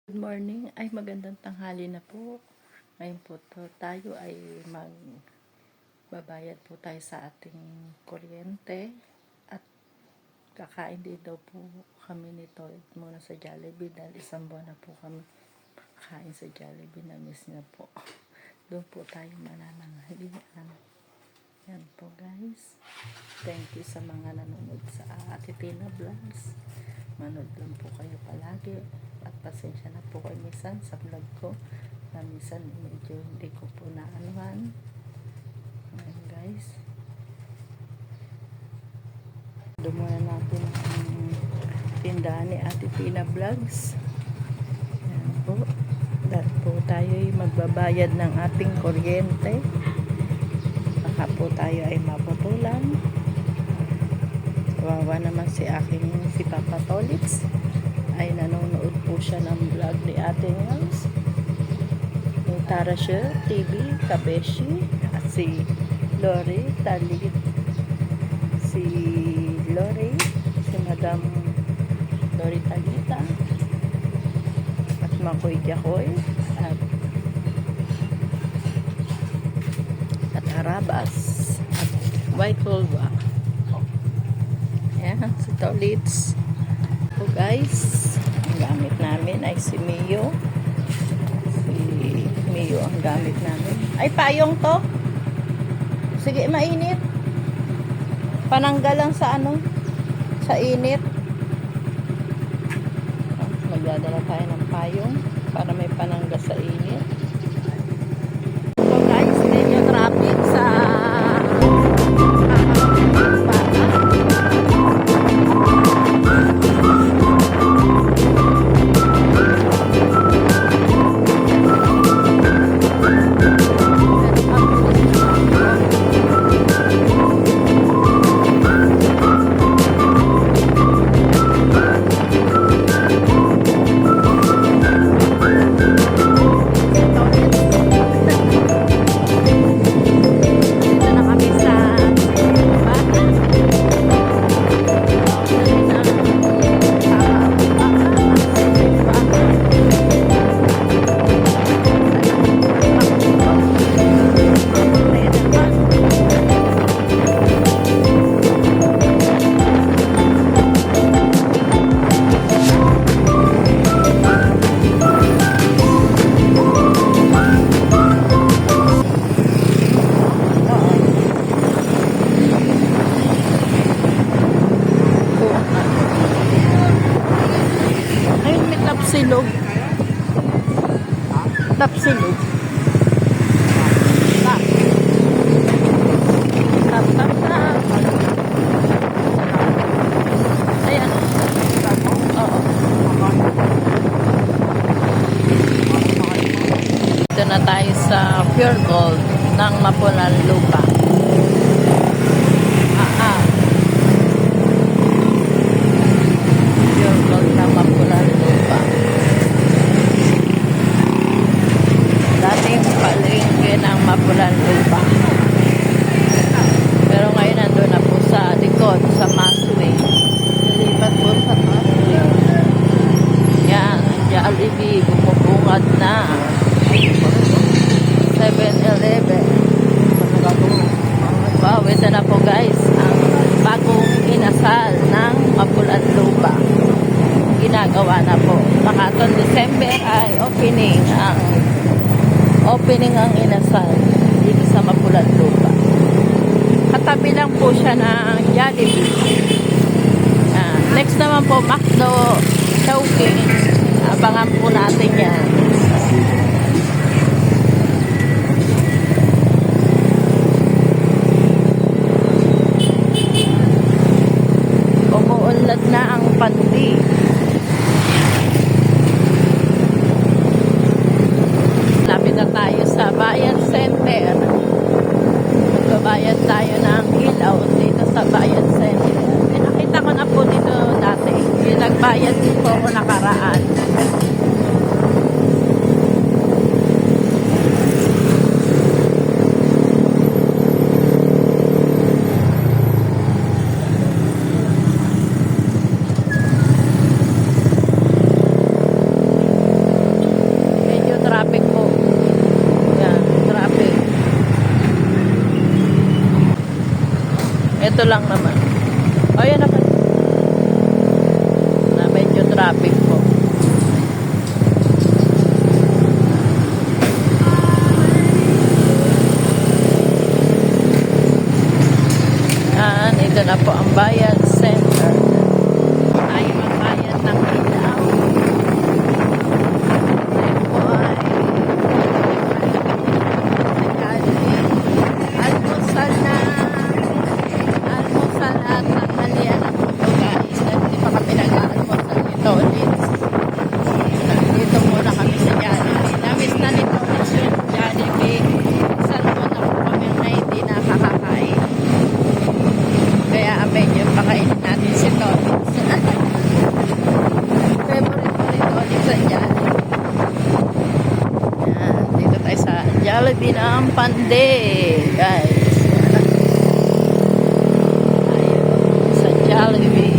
Good morning, ay magandang tanghali na po. Ngayon po tayo ay magbabayad po tayo sa ating kuryente at kakain din daw po kami nito muna sa Jollibee dahil isang buwan na po kami kain sa Jollibee, na miss na po. Doon po tayo manananghalian. Yan po guys. Thank you sa mga nanonood sa Ate Tina Vlogs. Manood lang po kayo palagi at pasensya na po kayo minsan sa vlog ko na minsan medyo hindi ko po naanuhan. Ayan guys, doon muna natin ang tindahan ni Ate Tina Vlogs. Ayan po, dahil po tayo ay magbabayad ng ating kuryente, baka po tayo ay maputulan. Kawawa naman si Papa Tolitz, ay nanonood po siya ng vlog ni Ate Nels, ni Tarasha TV, Kabeshi, at si Lori Talit, si Lori, si Madam Lori Talita, at Makoy Jakoy, at Arabas, at White Volva. Ayan, si Tolitz po guys. Ang gamit namin ay si Mio. Ang gamit namin ay payong to. Sige, mainit, pananggal lang sa sa init. Magdadala tayo ng payong para may pananggal sa init. So guys, medyo traffic sa Tapsilog. Tapsilog. Tap. Tap, tap, tap. Ayan. Oo. Dito na tayo sa Pure Gold ng Mapulang Lupa. Pure Gold ng Mapulang Lupa. Dating palengke ng Mapulang Lupa. Pero ngayon nandun na po sa likod, sa Masway. Nalipat po sa Masway. Yan, Jollibee, bumubungad na. 7-Eleven. Wow, ito na po guys, ang bagong inasal ng Mapulang Lupa. Ginagawa na po. Makatong December ay opening ang inasal dito sa Mapulang Lupa. Katabi lang po siya ng Jollibee. Next naman po, McDo Chowking. Abangan po natin yan. Umuunlad na ang pandi. Lapit na tayo sa Bayan Center. Magbabayad tayo ng ilaw dito sa Bayan Center. Nakita ko na po dito dati. Yung nagbayad din po ako nakaraan. Dito lang naman. O, yan na pa. Na medyo traffic po. Ito na po ang Bayan Center. Tayo ang bayan ng Ilaw. Tayo po ay almusal na. Almusal at tanghalian na po guys. Hindi pa kami nag-almusal nito. Dito muna kami sa Jollibee. Namiss na nito yung Jollibee. Isang buwan na po kami na hindi nakakakain. Kaya medyo pakainin natin si Tolitz. Favorite ko rin Tolitz sa Jollibee. Yan, dito tayo sa Jollibee ng Pande, guys. Ayun, sa Jollibee.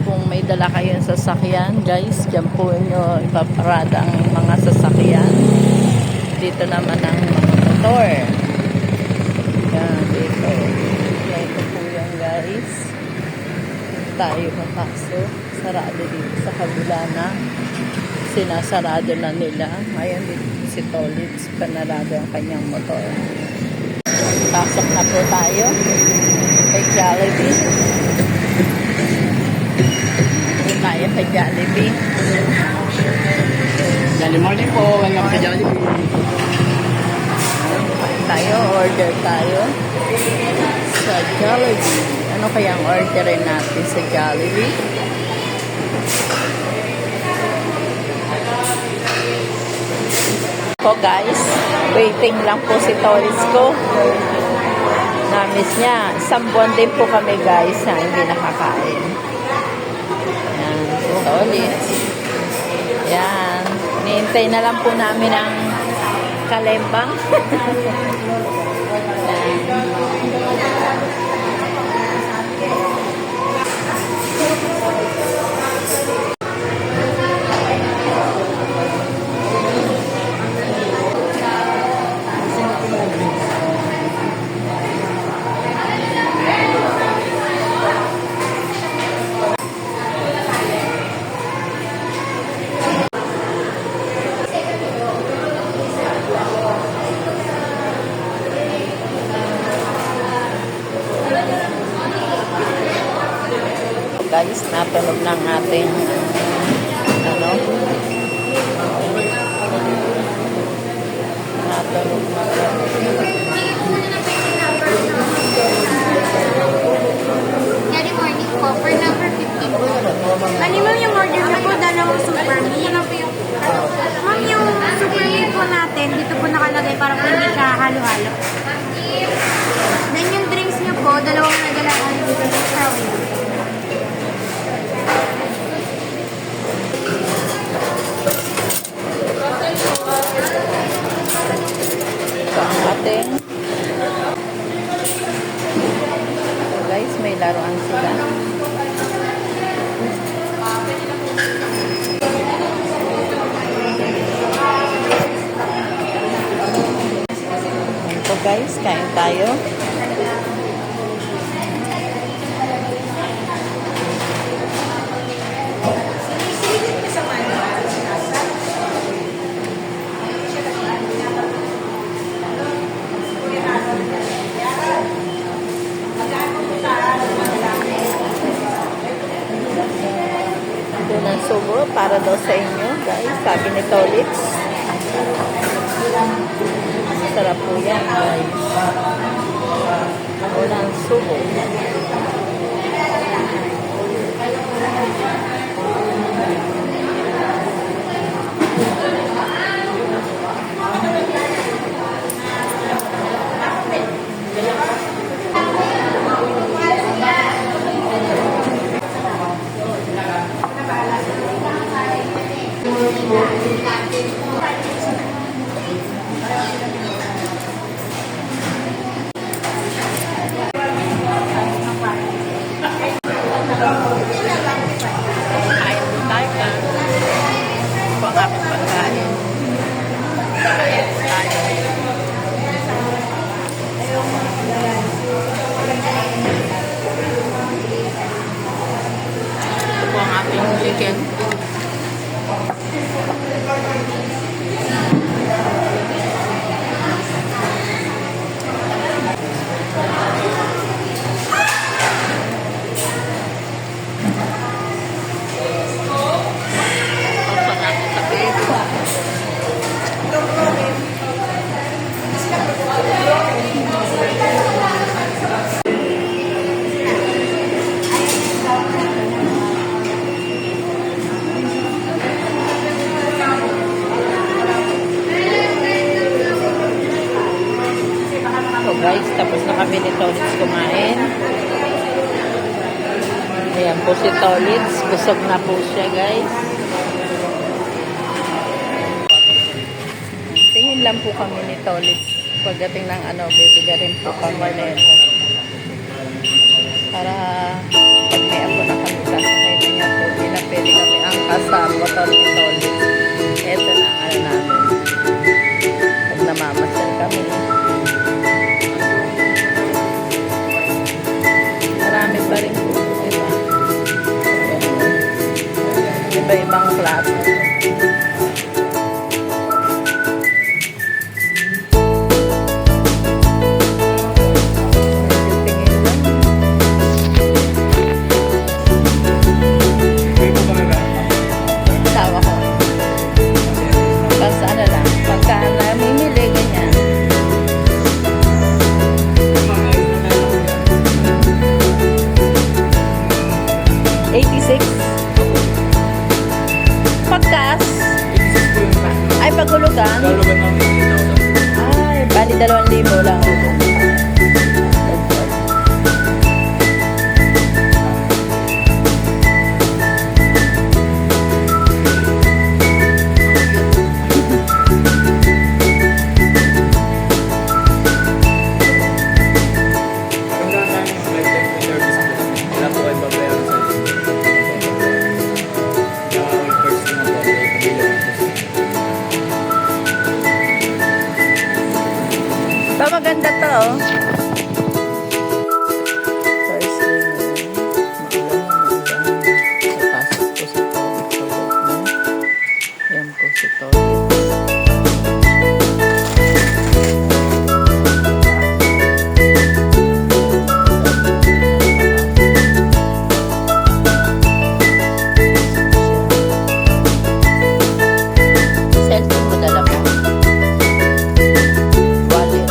Kung may dala kayong sasakyan, guys, dyan po nyo ipaparada ang mga sasakyan. Dito naman ang mga motor. Yan, dito. Ito po yan, guys. Tayo papasok. Sarado dito sa kabila na. Sinasarado na nila. Ngayon dito si Tolitz, panarado ang kanyang motor. Pasok na po tayo. Kay Jollibee. Dito tayo kay Jollibee. Good morning po. Welcome to Jollibee. Tayo, order tayo sa Jollibee. Ano kaya ang orderin natin sa Jollibee? Po guys, waiting lang po si Tolitz ko. Namiss niya. Isang buwan din po kami guys na hindi nakakain. Yan, si Tolitz. Yan. Hinihintay na lang po namin ang kalembang. Guys, natunog ng ating ano, natunog na Good morning po. For number 15 po. Ano ma'am yung order niyo po? Dalawang super meal. Ma'am, yung super meal po natin, dito po nakalagay para po hindi siya halo-halo. Then yung drinks niyo po, dalawang nagalaan dito sa strawberry. ito ang ating. So guys, may laruan sila. Ito guys, kain tayo. Unang subo para daw sa inyo, guys. Sabi ni Tolitz. Sarap po yan, guys. Unang subo. chicken. So guys, tapos na kami ni Tolitz kumain. Ayan po si Tolitz. Busog na po siya guys. Tingin lang po kami ni Tolitz. Pagdating ng bibigyan rin po kami nito. Para pag may apo na kami sasakay din niya po. Hindi na pwede kami ang kasama motor ni Tolitz. Ito na namin. Pag namamasal kami. Marami pa rin po. Iba-ibang klase. Tawa ko. Basta ano lang. Pagka namimili, ganyan. $86. Pagkas. Ay, paghulugan. Ay, bali 2,000 lang. Ito, maganda to, oh. First thing, papasok po si Tolitz. Yan po si Tolitz. Cellphone mo dala mo. Wallet.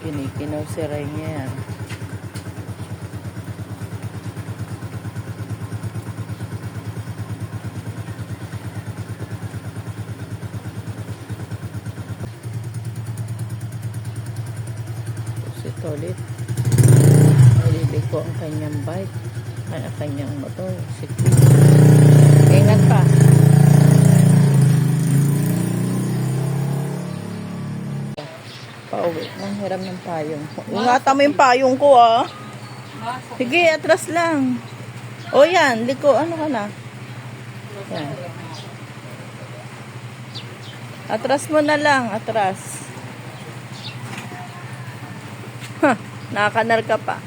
Kinikinaw si Rainier. Si Tolitz. Naliliko ang kanyang bike. Ang kanyang motor. Si Chris. Ingat pa. Pauwi. Nang hiram ng payong. Ingatan mo yung payong ko, ah. Sige, atras lang. O yan, liko. Ano ka na? Yan. Atras mo na lang. Atras. Huh, nakakanar ka pa.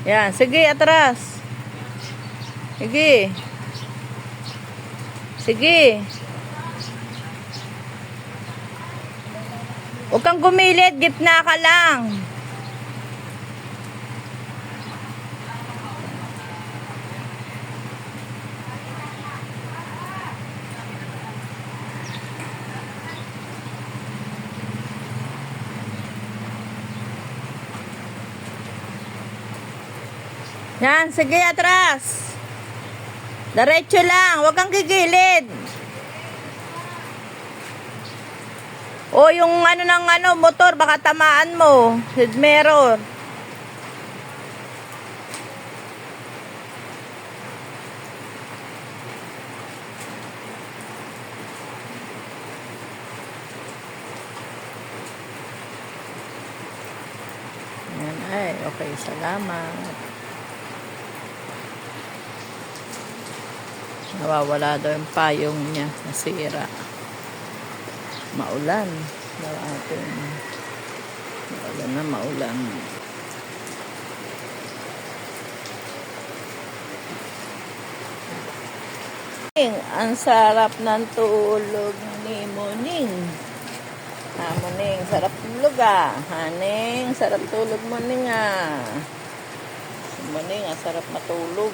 Yan. Sige, atras. Sige. Sige. Huwag kang gumilit, gitna ka lang. Yan, sige, atras. Diretso lang, huwag kang gigilid. O yung motor, baka tamaan mo. Side mirror. Okay, salamat. Nawawala daw yung payong niya. Nasira. Maulan. Daw atin. Maulan na maulan. Ang sarap ng tulog ni Muning. Muning, sarap tulog Haning, sarap tulog Muning Muning, sarap matulog.